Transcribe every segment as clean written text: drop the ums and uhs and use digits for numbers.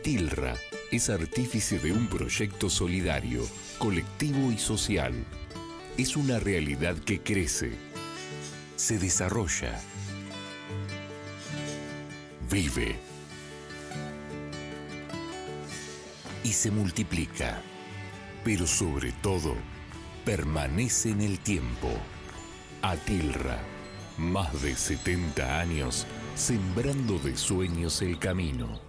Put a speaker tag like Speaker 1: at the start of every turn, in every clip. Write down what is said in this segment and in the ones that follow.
Speaker 1: ATILRA es artífice de un proyecto solidario, colectivo y social. Es una realidad que crece, se desarrolla, vive y se multiplica, pero sobre todo permanece en el tiempo. ATILRA, más de 70 años sembrando de sueños el camino.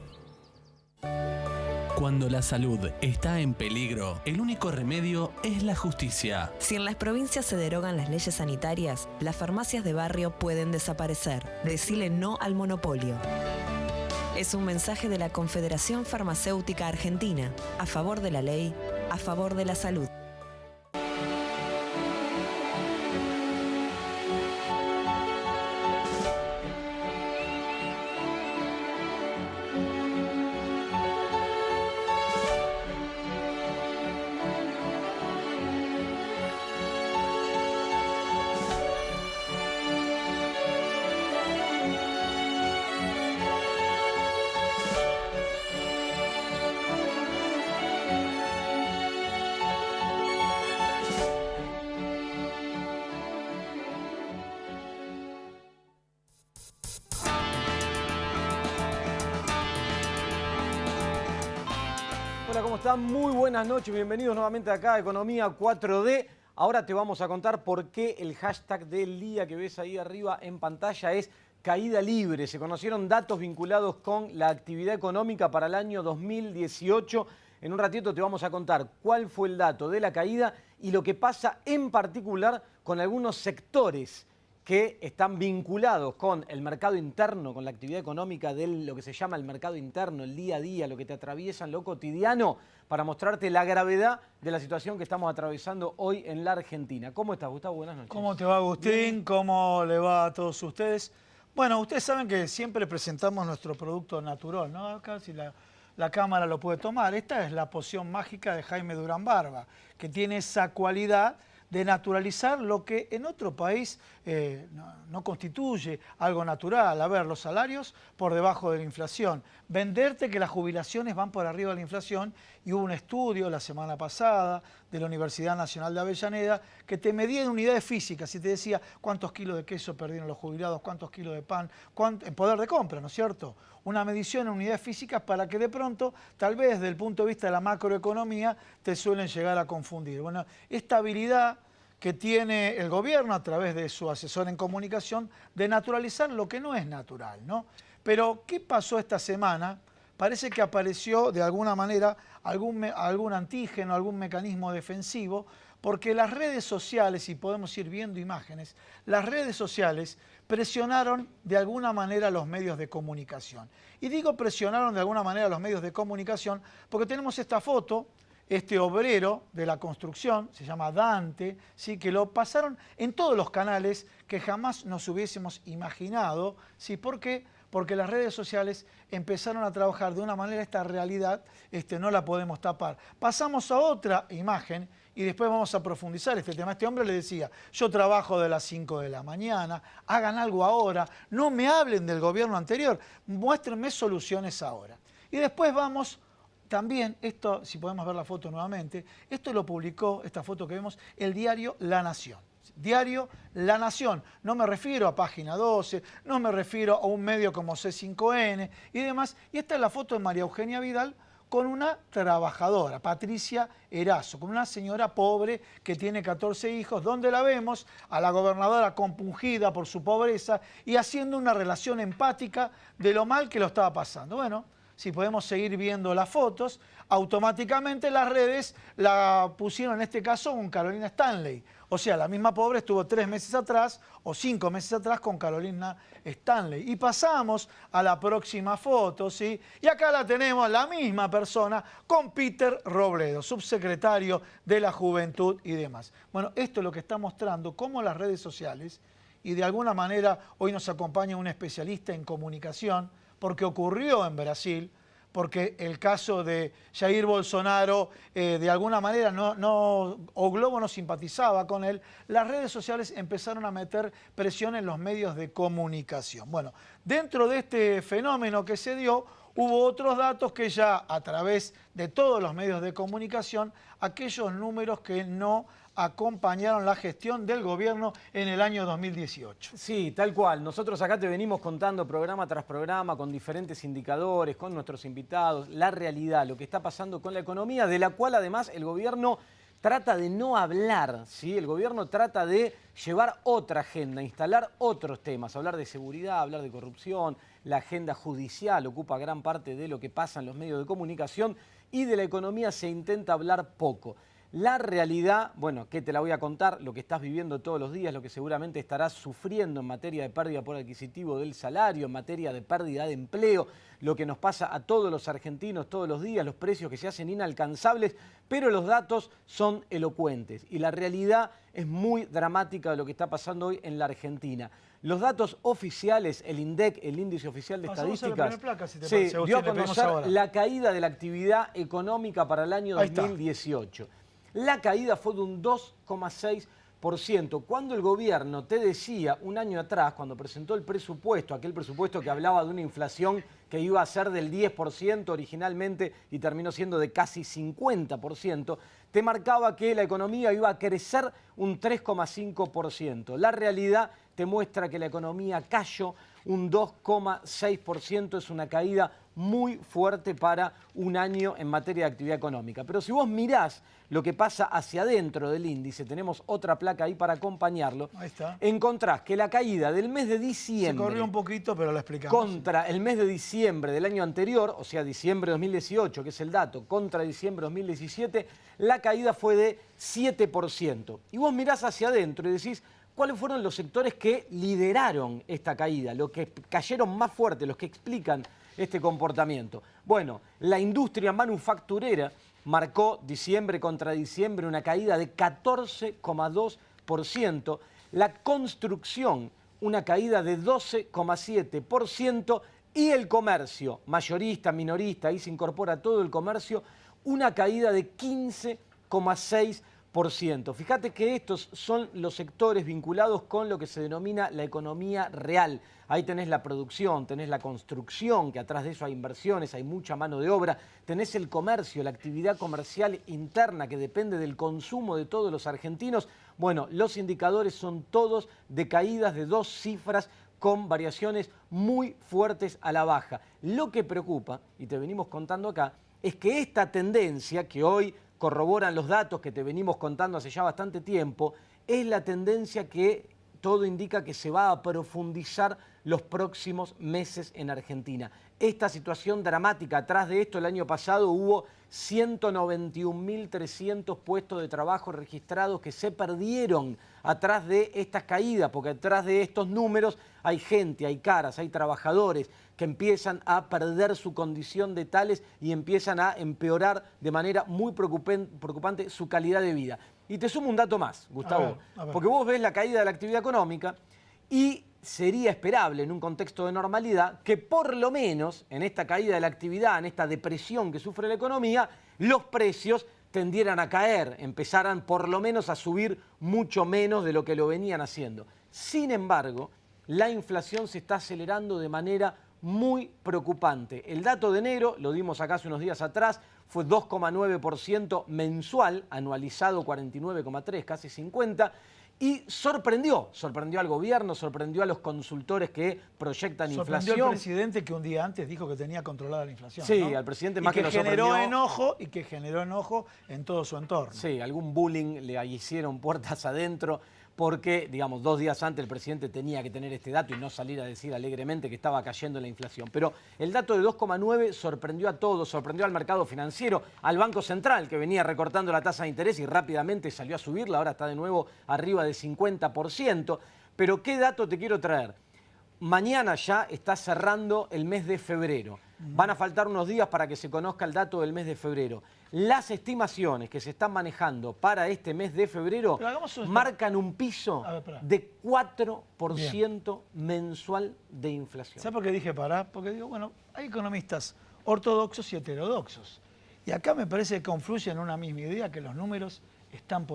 Speaker 2: Cuando la salud está en peligro, el único remedio es la justicia.
Speaker 3: Si en las provincias se derogan las leyes sanitarias, las farmacias de barrio pueden desaparecer. Decile no al monopolio. Es un mensaje de la Confederación Farmacéutica Argentina, a favor de la ley, a favor de la salud.
Speaker 4: Hola, ¿cómo están? Muy buenas noches, bienvenidos nuevamente acá a Economía 4D. Ahora te vamos a contar por qué el hashtag del día que ves ahí arriba en pantalla es caída libre. Se conocieron datos vinculados con la actividad económica para el año 2018. En un ratito te vamos a contar cuál fue el dato de la caída y lo que pasa en particular con algunos sectores que están vinculados con el mercado interno, con la actividad económica de lo que se llama el mercado interno, el día a día, lo que te atraviesa en lo cotidiano, para mostrarte la gravedad de la situación que estamos atravesando hoy en la Argentina. ¿Cómo estás, Gustavo? Buenas noches.
Speaker 5: ¿Cómo te va, Agustín? ¿Cómo le va a todos ustedes? Bueno, ustedes saben que siempre presentamos nuestro producto natural, ¿no? Acá si la cámara lo puede tomar. Esta es la poción mágica de Jaime Durán Barba, que tiene esa cualidad de naturalizar lo que en otro país no constituye algo natural. A ver, los salarios por debajo de la inflación. Venderte que las jubilaciones van por arriba de la inflación, y hubo un estudio la semana pasada de la Universidad Nacional de Avellaneda que te medía en unidades físicas y te decía cuántos kilos de queso perdieron los jubilados, cuántos kilos de pan, en poder de compra, ¿no es cierto? Una medición en unidades físicas para que de pronto, tal vez desde el punto de vista de la macroeconomía, te suelen llegar a confundir. Bueno, esta habilidad que tiene el gobierno a través de su asesor en comunicación de naturalizar lo que no es natural, ¿no? Pero, ¿qué pasó esta semana? Parece que apareció de alguna manera algún antígeno, algún mecanismo defensivo, porque las redes sociales, y podemos ir viendo imágenes, las redes sociales presionaron de alguna manera a los medios de comunicación. Y digo presionaron de alguna manera a los medios de comunicación porque tenemos esta foto, este obrero de la construcción, se llama Dante, ¿sí? Que lo pasaron en todos los canales que jamás nos hubiésemos imaginado. ¿Sí? ¿Por qué? Porque las redes sociales empezaron a trabajar de una manera esta realidad, no la podemos tapar. Pasamos a otra imagen y después vamos a profundizar este tema. Este hombre le decía, yo trabajo de las 5 de la mañana, hagan algo ahora, no me hablen del gobierno anterior, muéstrenme soluciones ahora. Y después vamos... También, esto, si podemos ver la foto nuevamente, esto lo publicó, esta foto que vemos, el diario La Nación. Diario La Nación. No me refiero a Página 12, no me refiero a un medio como C5N y demás. Y esta es la foto de María Eugenia Vidal con una trabajadora, Patricia Erazo, con una señora pobre que tiene 14 hijos, donde la vemos a la gobernadora compungida por su pobreza y haciendo una relación empática de lo mal que lo estaba pasando. Bueno, si podemos seguir viendo las fotos, automáticamente las redes la pusieron en este caso con Carolina Stanley. O sea, la misma pobre estuvo 3 meses atrás o 5 meses atrás con Carolina Stanley. Y pasamos a la próxima foto, ¿sí? Y acá la tenemos, la misma persona, con Peter Robledo, subsecretario de la Juventud y demás. Bueno, esto es lo que está mostrando cómo las redes sociales, y de alguna manera hoy nos acompaña un especialista en comunicación, porque ocurrió en Brasil, porque el caso de Jair Bolsonaro de alguna manera o Globo no simpatizaba con él, las redes sociales empezaron a meter presión en los medios de comunicación. Bueno, dentro de este fenómeno que se dio, Hubo otros datos que ya a través de todos los medios de comunicación, aquellos números que no acompañaron la gestión del gobierno en el año 2018.
Speaker 4: Sí, tal cual. Nosotros acá te venimos contando programa tras programa con diferentes indicadores, con nuestros invitados, la realidad, lo que está pasando con la economía, de la cual además el gobierno trata de no hablar, ¿sí? El gobierno trata de llevar otra agenda, instalar otros temas, hablar de seguridad, hablar de corrupción, la agenda judicial ocupa gran parte de lo que pasa en los medios de comunicación y de la economía se intenta hablar poco. La realidad, bueno, que te la voy a contar, lo que estás viviendo todos los días, lo que seguramente estarás sufriendo en materia de pérdida por adquisitivo del salario, en materia de pérdida de empleo, lo que nos pasa a todos los argentinos todos los días, los precios que se hacen inalcanzables, pero los datos son elocuentes y la realidad es muy dramática de lo que está pasando hoy en la Argentina. Los datos oficiales, el INDEC, el Índice Oficial de Estadísticas, dio a conocer la caída de la actividad económica para el año 2018. La caída fue de un 2,6%. Cuando el gobierno te decía un año atrás, cuando presentó el presupuesto, aquel presupuesto que hablaba de una inflación que iba a ser del 10% originalmente y terminó siendo de casi 50%, te marcaba que la economía iba a crecer un 3,5%. La realidad te muestra que la economía cayó un 2,6%, es una caída muy fuerte para un año en materia de actividad económica. Pero si vos mirás lo que pasa hacia adentro del índice, tenemos otra placa ahí para acompañarlo,
Speaker 5: ahí está.
Speaker 4: Encontrás que la caída del mes de diciembre...
Speaker 5: Se corrió un poquito, pero lo explicamos.
Speaker 4: Contra el mes de diciembre del año anterior, o sea, diciembre de 2018, que es el dato, contra diciembre de 2017, la caída fue de 7%. Y vos mirás hacia adentro y decís, ¿cuáles fueron los sectores que lideraron esta caída? Los que cayeron más fuerte, los que explican este comportamiento. Bueno, la industria manufacturera marcó diciembre contra diciembre una caída de 14,2%. La construcción, una caída de 12,7%. Y el comercio, mayorista, minorista, ahí se incorpora todo el comercio, una caída de 15,6%. Fíjate que estos son los sectores vinculados con lo que se denomina la economía real. Ahí tenés la producción, tenés la construcción, que atrás de eso hay inversiones, hay mucha mano de obra. Tenés el comercio, la actividad comercial interna que depende del consumo de todos los argentinos. Bueno, los indicadores son todos de caídas de 2 cifras con variaciones muy fuertes a la baja. Lo que preocupa, y te venimos contando acá, es que esta tendencia que hoy corroboran los datos que te venimos contando hace ya bastante tiempo, es la tendencia que todo indica que se va a profundizar los próximos meses en Argentina. Esta situación dramática, atrás de esto el año pasado hubo 191.300 puestos de trabajo registrados que se perdieron atrás de estas caídas, porque atrás de estos números hay gente, hay caras, hay trabajadores que empiezan a perder su condición de tales y empiezan a empeorar de manera muy preocupante su calidad de vida. Y te sumo un dato más, Gustavo,
Speaker 5: a ver.
Speaker 4: porque vos ves la caída de la actividad económica y sería esperable en un contexto de normalidad que por lo menos en esta caída de la actividad, en esta depresión que sufre la economía, los precios tendieran a caer, empezaran por lo menos a subir mucho menos de lo que lo venían haciendo. Sin embargo, la inflación se está acelerando de manera muy preocupante. El dato de enero, lo dimos acá hace unos días atrás, fue 2,9% mensual, anualizado 49,3%, casi 50%, y sorprendió al gobierno, sorprendió a los consultores que proyectan inflación.
Speaker 5: Sorprendió al presidente que un día antes dijo que tenía controlada la inflación.
Speaker 4: Sí,
Speaker 5: ¿no?
Speaker 4: al presidente más que nos
Speaker 5: generó
Speaker 4: sorprendió.
Speaker 5: generó enojo en todo su entorno.
Speaker 4: Sí, algún bullying le hicieron puertas adentro porque, digamos, 2 días antes el presidente tenía que tener este dato y no salir a decir alegremente que estaba cayendo la inflación. Pero el dato de 2,9 sorprendió a todos, sorprendió al mercado financiero, al Banco Central, que venía recortando la tasa de interés y rápidamente salió a subirla, ahora está de nuevo arriba del 50%. Pero ¿qué dato te quiero traer? Mañana ya está cerrando el mes de febrero. Van a faltar unos días para que se conozca el dato del mes de febrero. Las estimaciones que se están manejando para este mes de febrero marcan un piso de 4% mensual de inflación.
Speaker 5: ¿Sabes por qué dije pará? Porque digo, bueno, hay economistas ortodoxos y heterodoxos. Y acá me parece que confluyen en una misma idea, que los números están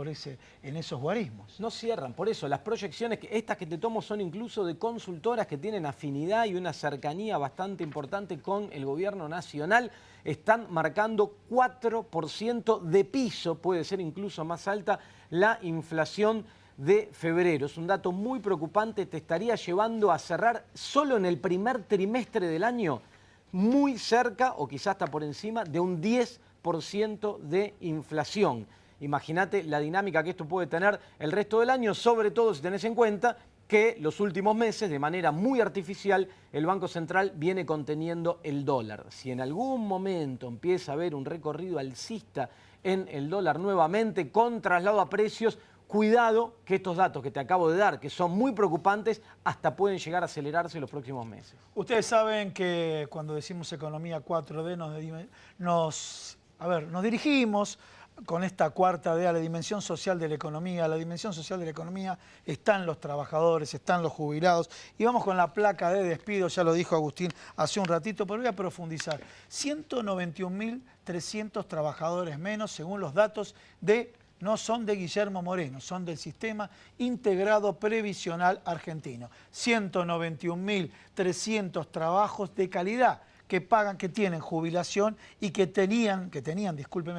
Speaker 5: en esos guarismos.
Speaker 4: No cierran, por eso las proyecciones, estas que te tomo son incluso de consultoras que tienen afinidad y una cercanía bastante importante con el gobierno nacional, están marcando 4% de piso, puede ser incluso más alta la inflación de febrero. Es un dato muy preocupante, te estaría llevando a cerrar solo en el primer trimestre del año muy cerca o quizás hasta por encima de un 10% de inflación. Imagínate la dinámica que esto puede tener el resto del año, sobre todo si tenés en cuenta que los últimos meses, de manera muy artificial, el Banco Central viene conteniendo el dólar. Si en algún momento empieza a haber un recorrido alcista en el dólar nuevamente con traslado a precios, cuidado que estos datos que te acabo de dar, que son muy preocupantes, hasta pueden llegar a acelerarse en los próximos meses.
Speaker 5: Ustedes saben que cuando decimos economía 4D nos dirigimos con esta cuarta D a la dimensión social de la economía. La dimensión social de la economía están los trabajadores, están los jubilados. Y vamos con la placa de despido, ya lo dijo Agustín hace un ratito, pero voy a profundizar. 191.300 trabajadores menos, según los datos no son de Guillermo Moreno, son del Sistema Integrado Previsional Argentino. 191.300 trabajos de calidad que pagan, que tienen jubilación y que tenían,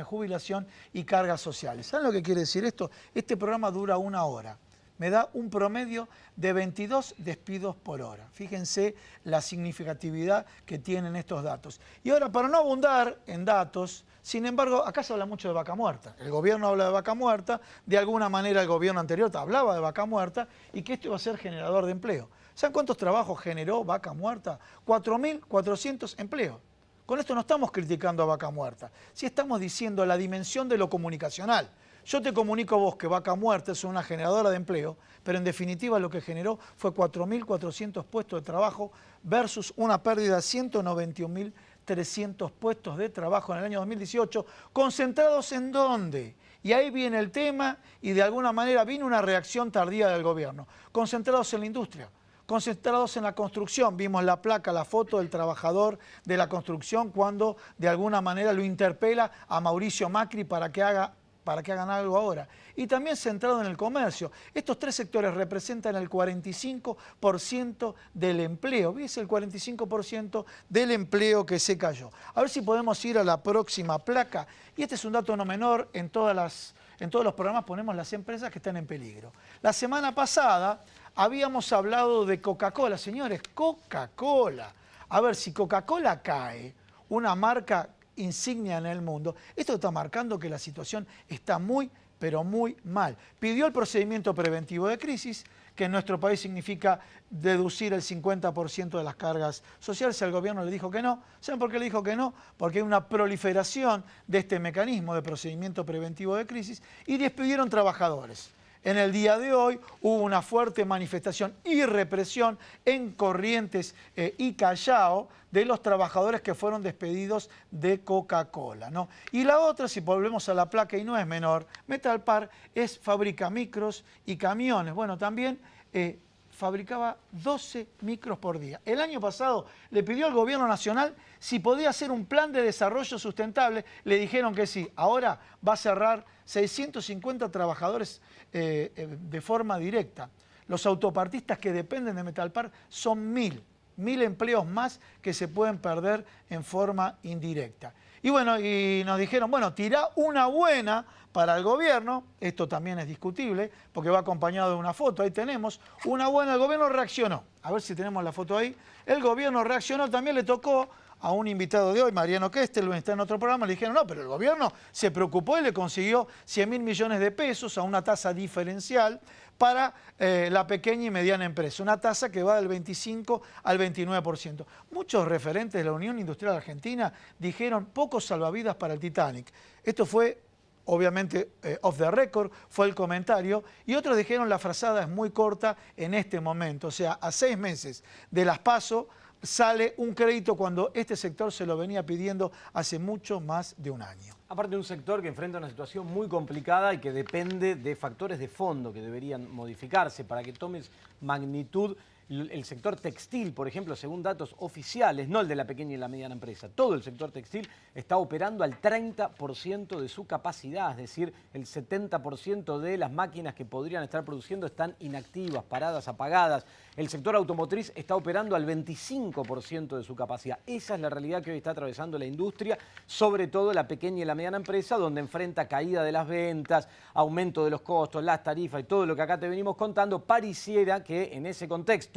Speaker 5: jubilación y cargas sociales. ¿Saben lo que quiere decir esto? Este programa dura 1 hora. Me da un promedio de 22 despidos por hora. Fíjense la significatividad que tienen estos datos. Y ahora, para no abundar en datos, sin embargo, acá se habla mucho de vaca muerta. El gobierno habla de vaca muerta, de alguna manera el gobierno anterior hablaba de vaca muerta y que esto iba a ser generador de empleo. ¿Saben cuántos trabajos generó vaca muerta? 4.400 empleos. Con esto no estamos criticando a vaca muerta, sí estamos diciendo la dimensión de lo comunicacional. Yo te comunico a vos que vaca muerta es una generadora de empleo, pero en definitiva lo que generó fue 4.400 puestos de trabajo versus una pérdida de 191.300 puestos de trabajo en el año 2018, ¿concentrados en dónde? Y ahí viene el tema y de alguna manera vino una reacción tardía del gobierno. Concentrados en la industria, concentrados en la construcción. Vimos la placa, la foto del trabajador de la construcción cuando de alguna manera lo interpela a Mauricio Macri para que hagan algo ahora. Y también centrado en el comercio. Estos 3 sectores representan el 45% del empleo. ¿Ves? El 45% del empleo que se cayó. A ver si podemos ir a la próxima placa. Y este es un dato no menor. En todos los programas ponemos las empresas que están en peligro. La semana pasada habíamos hablado de Coca-Cola. Señores, Coca-Cola. A ver, si Coca-Cola cae, una marca insignia en el mundo, esto está marcando que la situación está muy, pero muy mal. Pidió el procedimiento preventivo de crisis, que en nuestro país significa deducir el 50% de las cargas sociales. El gobierno le dijo que no. ¿Saben por qué le dijo que no? Porque hay una proliferación de este mecanismo de procedimiento preventivo de crisis y despidieron trabajadores. En el día de hoy hubo una fuerte manifestación y represión en Corrientes y Callao de los trabajadores que fueron despedidos de Coca-Cola, ¿no? Y la otra, si volvemos a la placa y no es menor, Metalpar fabrica micros y camiones. Bueno, también fabricaba 12 micros por día. El año pasado le pidió al gobierno nacional si podía hacer un plan de desarrollo sustentable. Le dijeron que sí. Ahora va a cerrar 650 trabajadores de forma directa. Los autopartistas que dependen de Metalpar son 1.000 empleos más que se pueden perder en forma indirecta. Y bueno, y nos dijeron, bueno, tirá una buena para el gobierno. Esto también es discutible porque va acompañado de una foto. Ahí tenemos una buena. El gobierno reaccionó. A ver si tenemos la foto ahí. El gobierno reaccionó. También le tocó a un invitado de hoy, Mariano Kestel, está en otro programa, le dijeron, no, pero el gobierno se preocupó y le consiguió 100.000 millones de pesos a una tasa diferencial para la pequeña y mediana empresa, una tasa que va del 25 al 29%. Muchos referentes de la Unión Industrial Argentina dijeron pocos salvavidas para el Titanic. Esto fue, obviamente, off the record, fue el comentario, y otros dijeron la frazada es muy corta en este momento, o sea, a 6 meses de las PASO, sale un crédito cuando este sector se lo venía pidiendo hace mucho más de un año.
Speaker 4: Aparte de un sector que enfrenta una situación muy complicada y que depende de factores de fondo que deberían modificarse. Para que tomes magnitud, El sector textil, por ejemplo, según datos oficiales, no el de la pequeña y la mediana empresa, todo el sector textil está operando al 30% de su capacidad, es decir, el 70% de las máquinas que podrían estar produciendo están inactivas, paradas, apagadas. El sector automotriz está operando al 25% de su capacidad. Esa es la realidad que hoy está atravesando la industria, sobre todo la pequeña y la mediana empresa, donde enfrenta caída de las ventas, aumento de los costos, las tarifas y todo lo que acá te venimos contando. Pareciera que en ese contexto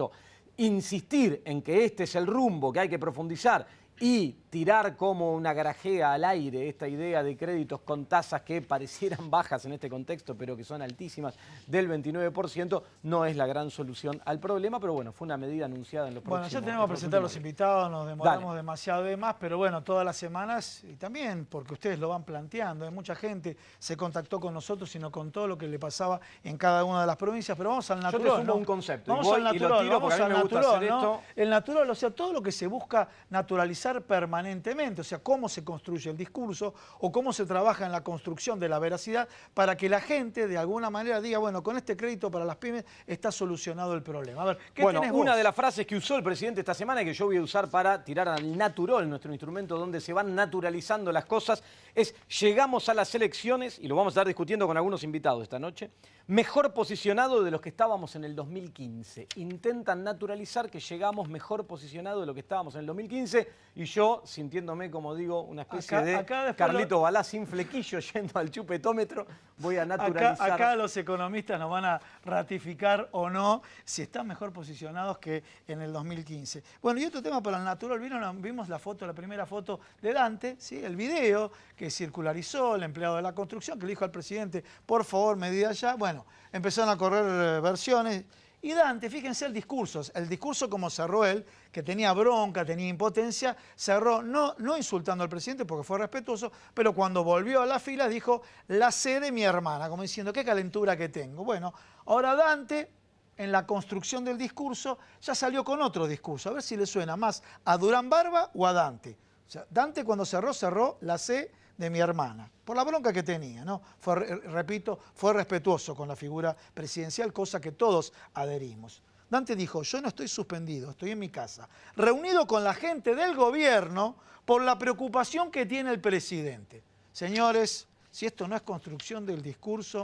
Speaker 4: insistir en que este es el rumbo que hay que profundizar y tirar como una garajea al aire esta idea de créditos con tasas que parecieran bajas en este contexto, pero que son altísimas, del 29%, no es la gran solución al problema, pero bueno, fue una medida anunciada en los próximos.
Speaker 5: Bueno, ya tenemos que presentar a los invitados, nos demoramos demasiado de más, pero bueno, todas las semanas, y también porque ustedes lo van planteando, hay mucha gente se contactó con nosotros y nos contó lo que le pasaba en cada una de las provincias, pero vamos al natural.
Speaker 4: Yo te sumo un concepto,
Speaker 5: vamos al natural,
Speaker 4: y lo tiro porque a mí me gusta hacer esto.
Speaker 5: El natural, o sea, todo lo que se busca naturalizar permanentemente, o sea, cómo se construye el discurso o cómo se trabaja en la construcción de la veracidad para que la gente de alguna manera diga, bueno, con este crédito para las pymes está solucionado el problema. A ver, ¿qué tenés vos?
Speaker 4: Una de las frases que usó el presidente esta semana y que yo voy a usar para tirar al natural, nuestro instrumento donde se van naturalizando las cosas, es: llegamos a las elecciones, y lo vamos a estar discutiendo con algunos invitados esta noche, mejor posicionado de los que estábamos en el 2015. Intentan naturalizar que llegamos mejor posicionado de lo que estábamos en el 2015, y yo, sintiéndome, como digo, una especie de Carlito Balá sin flequillo yendo al chupetómetro, voy a naturalizar.
Speaker 5: Acá los economistas nos van a ratificar o no si están mejor posicionados que en el 2015. Bueno, y otro tema para el natural, vimos la foto, la primera foto de Dante, ¿sí? El video que circularizó el empleado de la construcción, que le dijo al presidente, por favor, medida ya. Bueno, empezaron a correr versiones. Y Dante, fíjense el discurso como cerró él, que tenía bronca, tenía impotencia, cerró no insultando al presidente porque fue respetuoso, pero cuando volvió a la fila dijo, la sé de mi hermana, como diciendo, qué calentura que tengo. Bueno, ahora Dante, en la construcción del discurso, ya salió con otro discurso, a ver si le suena más a Durán Barba o a Dante. O sea, Dante cuando cerró, la sé de mi hermana, por la bronca que tenía, ¿no? Repito, fue respetuoso con la figura presidencial, cosa que todos adherimos. Dante dijo, yo no estoy suspendido, estoy en mi casa, reunido con la gente del gobierno por la preocupación que tiene el presidente. Señores, si esto no es construcción del discurso,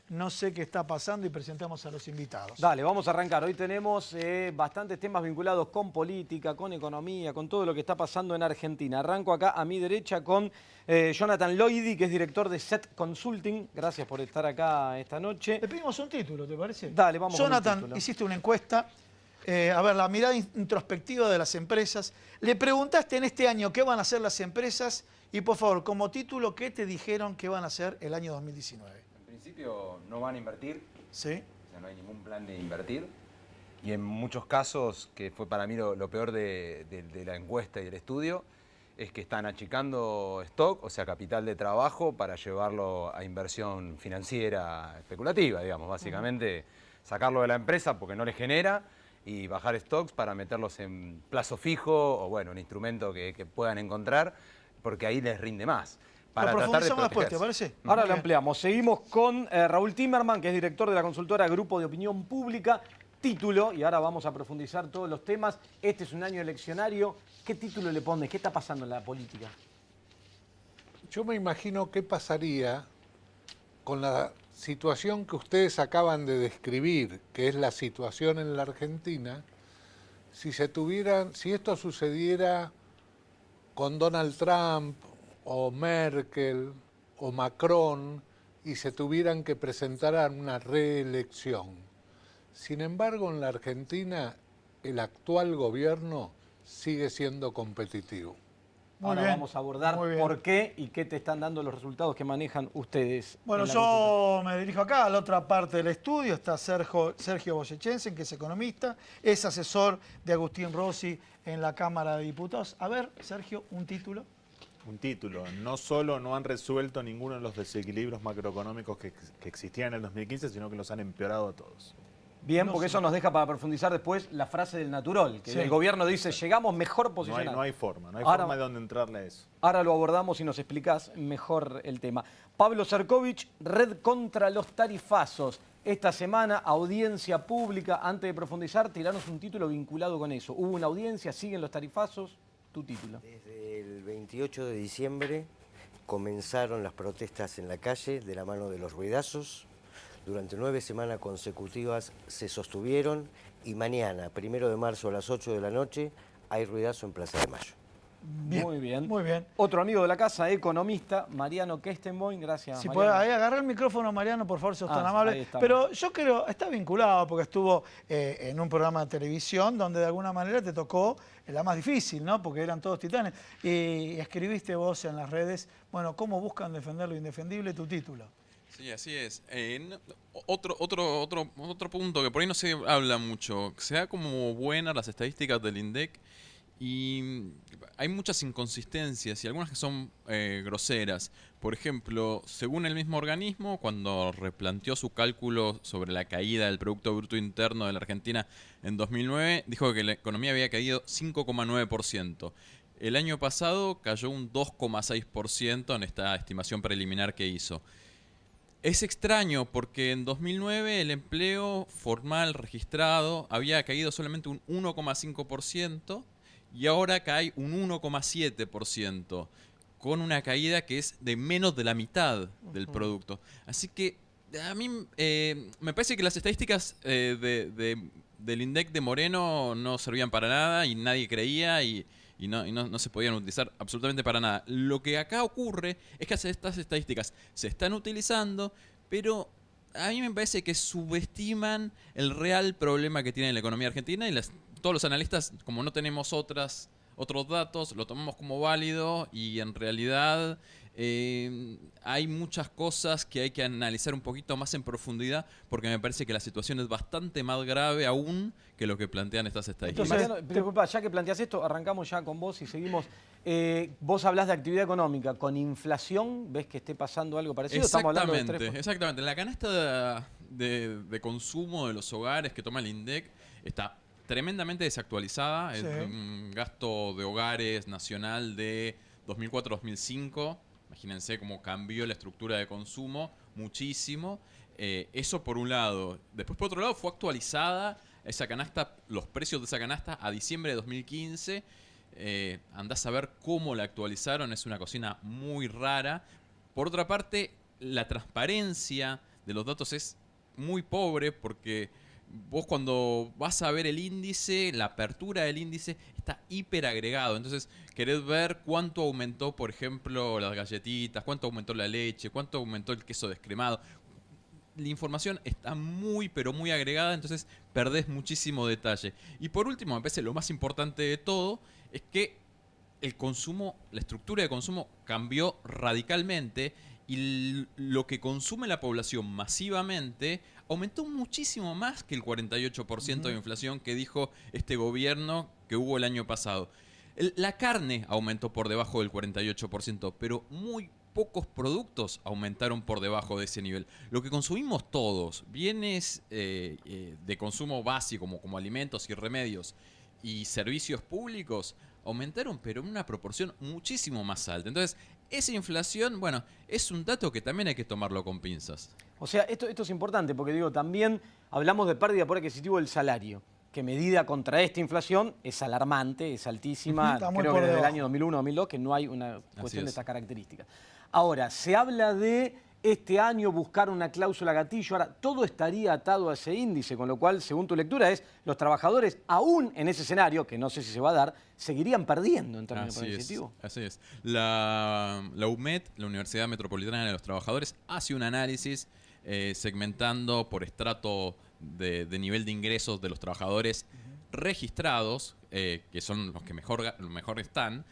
Speaker 5: no sé qué está pasando y presentamos a los invitados.
Speaker 4: Dale, vamos a arrancar. Hoy tenemos bastantes temas vinculados con política, con economía, con todo lo que está pasando en Argentina. Arranco acá a mi derecha con Jonathan Loidi, que es director de SET Consulting. Gracias por estar acá esta noche.
Speaker 5: Le pedimos un título, ¿te parece?
Speaker 4: Dale, vamos
Speaker 5: Jonathan,
Speaker 4: con el título.
Speaker 5: hiciste una encuesta. A ver, la mirada introspectiva de las empresas. Le preguntaste en este año qué van a hacer las empresas y, por favor, como título, ¿qué te dijeron que van a hacer el año 2019?
Speaker 6: En principio no van a invertir,
Speaker 5: ¿Sí?
Speaker 6: o sea, no hay ningún plan de invertir. Y en muchos casos, que fue para mí lo peor de la encuesta y del estudio, es que están achicando stock, o sea, capital de trabajo, para llevarlo a inversión financiera especulativa, digamos, básicamente sacarlo de la empresa porque no le genera y bajar stocks para meterlos en plazo fijo o, bueno, un instrumento que puedan encontrar, porque ahí les rinde más. Para tratar de
Speaker 5: después, ¿te parece?
Speaker 4: Ahora lo ampliamos. Seguimos con Raúl Timerman, que es director de la consultora Grupo de Opinión Pública. Título, y ahora vamos a profundizar todos los temas. Este es un año eleccionario. ¿Qué título le pones? ¿Qué está pasando en la política?
Speaker 7: Yo me imagino qué pasaría con la situación que ustedes acaban de describir, que es la situación en la Argentina, si esto sucediera con Donald Trump o Merkel o Macron y se tuvieran que presentar a una reelección. Sin embargo, en la Argentina el actual gobierno sigue siendo competitivo.
Speaker 4: Ahora vamos a abordar por qué y qué te están dando los resultados que manejan ustedes.
Speaker 5: Bueno, yo me dirijo acá a la otra parte del estudio. Está Sergio Boyechensen, que es economista, es asesor de Agustín Rossi en la Cámara de Diputados. A ver, Sergio, un título.
Speaker 8: Un título. No solo no han resuelto ninguno de los desequilibrios macroeconómicos que existían en el 2015, sino que los han empeorado a todos.
Speaker 4: Bien, porque eso nos deja para profundizar después la frase del natural, que el gobierno dice, llegamos mejor posicionados.
Speaker 8: No hay forma de dónde entrarle a eso.
Speaker 4: Ahora lo abordamos y nos explicás mejor el tema. Pablo Cercovich, Red contra los tarifazos. esta semana, audiencia pública. Antes de profundizar, tiranos un título vinculado con eso. ¿Hubo una audiencia? ¿Siguen los tarifazos? Tu título.
Speaker 9: Desde el 28 de diciembre comenzaron las protestas en la calle de la mano de los ruidazos. Durante 9 semanas consecutivas se sostuvieron y mañana, 1 de marzo a las 8 de la noche, hay ruidazo en Plaza de Mayo.
Speaker 5: Bien,
Speaker 4: Muy bien.
Speaker 5: muy bien.
Speaker 4: Otro amigo de la casa, economista, Mariano Kestenboim. Gracias,
Speaker 5: Si
Speaker 4: Mariano.
Speaker 5: puede, ahí agarrar el micrófono, Mariano, por favor, si sos tan
Speaker 4: Ahí
Speaker 5: amable.
Speaker 4: estamos.
Speaker 5: Pero yo creo, está vinculado porque estuvo en un programa de televisión donde de alguna manera te tocó la más difícil, ¿no? Porque eran todos titanes. Y escribiste vos en las redes, bueno, ¿cómo buscan defender lo indefendible? Tu título.
Speaker 10: Sí, así es. Otro punto que por ahí no se habla mucho. Se da como buenas las estadísticas del INDEC y hay muchas inconsistencias y algunas que son groseras. Por ejemplo, según el mismo organismo, cuando replanteó su cálculo sobre la caída del Producto Bruto Interno de la Argentina en 2009, dijo que la economía había caído 5,9%. El año pasado cayó un 2,6% en esta estimación preliminar que hizo. Es extraño porque en 2009 el empleo formal registrado había caído solamente un 1,5% y ahora cae un 1,7%, con una caída que es de menos de la mitad del producto. Así que a mí me parece que las estadísticas del INDEC de Moreno no servían para nada y nadie creía y no se podían utilizar absolutamente para nada. Lo que acá ocurre es que estas estadísticas se están utilizando, pero a mí me parece que subestiman el real problema que tiene la economía argentina y todos los analistas, como no tenemos otros datos, lo tomamos como válido y en realidad hay muchas cosas que hay que analizar un poquito más en profundidad porque me parece que la situación es bastante más grave aún que lo que plantean estas estadísticas.
Speaker 4: Mariano, disculpa, ya que planteas esto, arrancamos ya con vos y seguimos. Vos hablás de actividad económica. ¿Con inflación ves que esté pasando algo parecido?
Speaker 10: Exactamente. La canasta de consumo de los hogares que toma el INDEC está tremendamente desactualizada.
Speaker 5: Sí.
Speaker 10: Es un gasto de hogares nacional de 2004-2005. Imagínense cómo cambió la estructura de consumo muchísimo. Eso por un lado. Después, por otro lado, fue actualizada esa canasta, los precios de esa canasta a diciembre de 2015. Andás a ver cómo la actualizaron. Es una cocina muy rara. Por otra parte, la transparencia de los datos es muy pobre porque vos cuando vas a ver el índice, la apertura del índice está hiper agregado. Entonces querés ver cuánto aumentó, por ejemplo, las galletitas, cuánto aumentó la leche, cuánto aumentó el queso descremado. La información está muy, pero muy agregada, entonces perdés muchísimo detalle. Y por último, me parece lo más importante de todo, es que el consumo, la estructura de consumo cambió radicalmente y lo que consume la población masivamente aumentó muchísimo más que el 48% de inflación que dijo este gobierno que hubo el año pasado. La carne aumentó por debajo del 48%, pero muy pocos productos aumentaron por debajo de ese nivel. Lo que consumimos todos, bienes de consumo básico como alimentos y remedios y servicios públicos, aumentaron pero en una proporción muchísimo más alta. Entonces, esa inflación, bueno, es un dato que también hay que tomarlo con pinzas.
Speaker 4: O sea, esto es importante porque digo, también hablamos de pérdida por adquisitivo del salario, que medida contra esta inflación es alarmante, es altísima, creo que desde el año 2001-2002 que no hay una cuestión de estas características. Ahora, se habla de este año buscar una cláusula gatillo, ahora todo estaría atado a ese índice, con lo cual, según tu lectura, los trabajadores, aún en ese escenario, que no sé si se va a dar, seguirían perdiendo en términos de adquisitivo.
Speaker 10: Así es. La UMED, la Universidad Metropolitana de los Trabajadores, hace un análisis segmentando por estrato de nivel de ingresos de los trabajadores registrados, que son los que mejor están,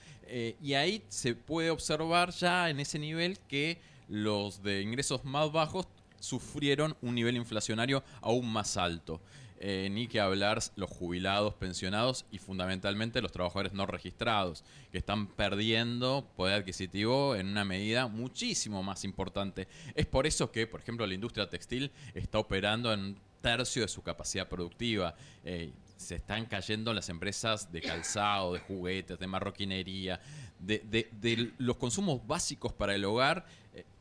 Speaker 10: y ahí se puede observar ya en ese nivel que los de ingresos más bajos sufrieron un nivel inflacionario aún más alto. Ni que hablar los jubilados, pensionados y fundamentalmente los trabajadores no registrados, que están perdiendo poder adquisitivo en una medida muchísimo más importante. Es por eso que, por ejemplo, la industria textil está operando en un tercio de su capacidad productiva. Se están cayendo las empresas de calzado, de juguetes, de marroquinería, de los consumos básicos para el hogar.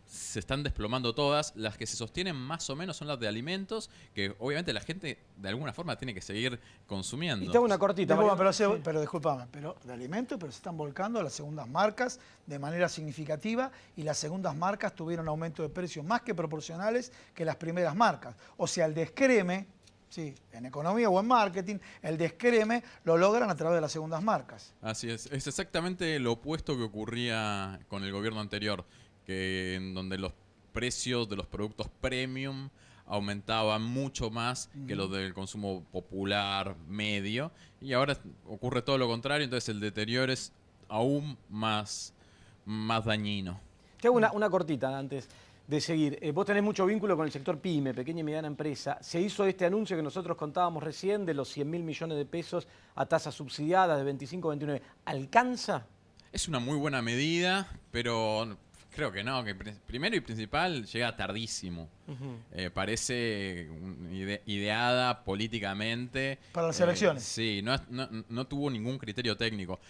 Speaker 10: se están desplomando todas. Las que se sostienen más o menos son las de alimentos, que obviamente la gente de alguna forma tiene que seguir consumiendo.
Speaker 4: Y te hago una cortita.
Speaker 5: Pero discúlpame, pero de alimentos, pero se están volcando a las segundas marcas de manera significativa y las segundas marcas tuvieron aumento de precios más que proporcionales que las primeras marcas. O sea, el descreme, sí, en economía o en marketing, el descreme lo logran a través de las segundas marcas.
Speaker 10: Así es exactamente lo opuesto que ocurría con el gobierno anterior, que en donde los precios de los productos premium aumentaban mucho más que los del consumo popular medio, y ahora ocurre todo lo contrario, entonces el deterioro es aún más dañino.
Speaker 4: Te hago una cortita antes de seguir. Vos tenés mucho vínculo con el sector PYME, pequeña y mediana empresa. Se hizo este anuncio que nosotros contábamos recién de los 100.000 millones de pesos a tasas subsidiadas de 25 a 29. ¿Alcanza?
Speaker 10: Es una muy buena medida, pero creo que no, que primero y principal llega tardísimo. Parece ideada políticamente.
Speaker 5: Para las elecciones.
Speaker 10: Sí, no tuvo ningún criterio técnico.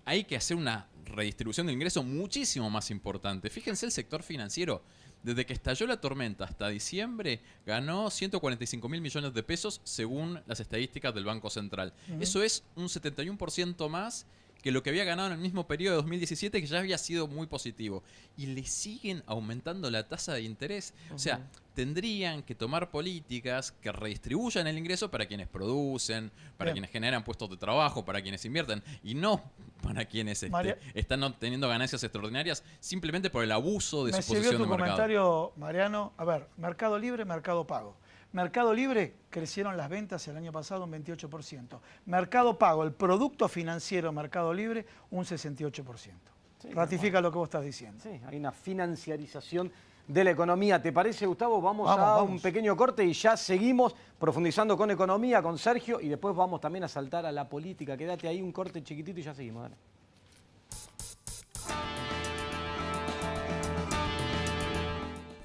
Speaker 10: Hay que hacer una redistribución de ingresos muchísimo más importante. Fíjense el sector financiero. Desde que estalló la tormenta hasta diciembre, ganó 145.000 millones de pesos según las estadísticas del Banco Central. Eso es un 71% más que lo que había ganado en el mismo periodo de 2017, que ya había sido muy positivo. Y le siguen aumentando la tasa de interés. O sea, tendrían que tomar políticas que redistribuyan el ingreso para quienes producen, para quienes generan puestos de trabajo, para quienes invierten, y no para quienes están obteniendo ganancias extraordinarias simplemente por el abuso de su posición de mercado.
Speaker 5: Me sirvió tu comentario, Mariano. A ver, Mercado Libre, Mercado Pago. Mercado Libre crecieron las ventas el año pasado un 28%. Mercado Pago, el producto financiero Mercado Libre, un 68%. Sí, ratifica lo que vos estás diciendo.
Speaker 4: Sí, hay una financiarización de la economía. ¿Te parece, Gustavo? Vamos a un pequeño corte y ya seguimos profundizando con economía, con Sergio, y después vamos también a saltar a la política. Quédate ahí, un corte chiquitito y ya seguimos. Dale.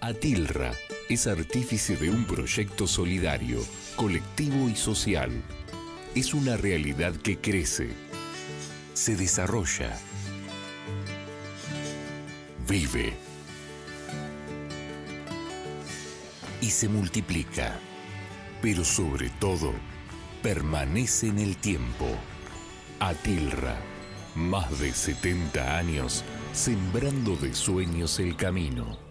Speaker 1: Atilra es artífice de un proyecto solidario, colectivo y social. Es una realidad que crece, se desarrolla, vive y se multiplica, pero sobre todo permanece en el tiempo. Atilra, más de 70 años sembrando de sueños el camino.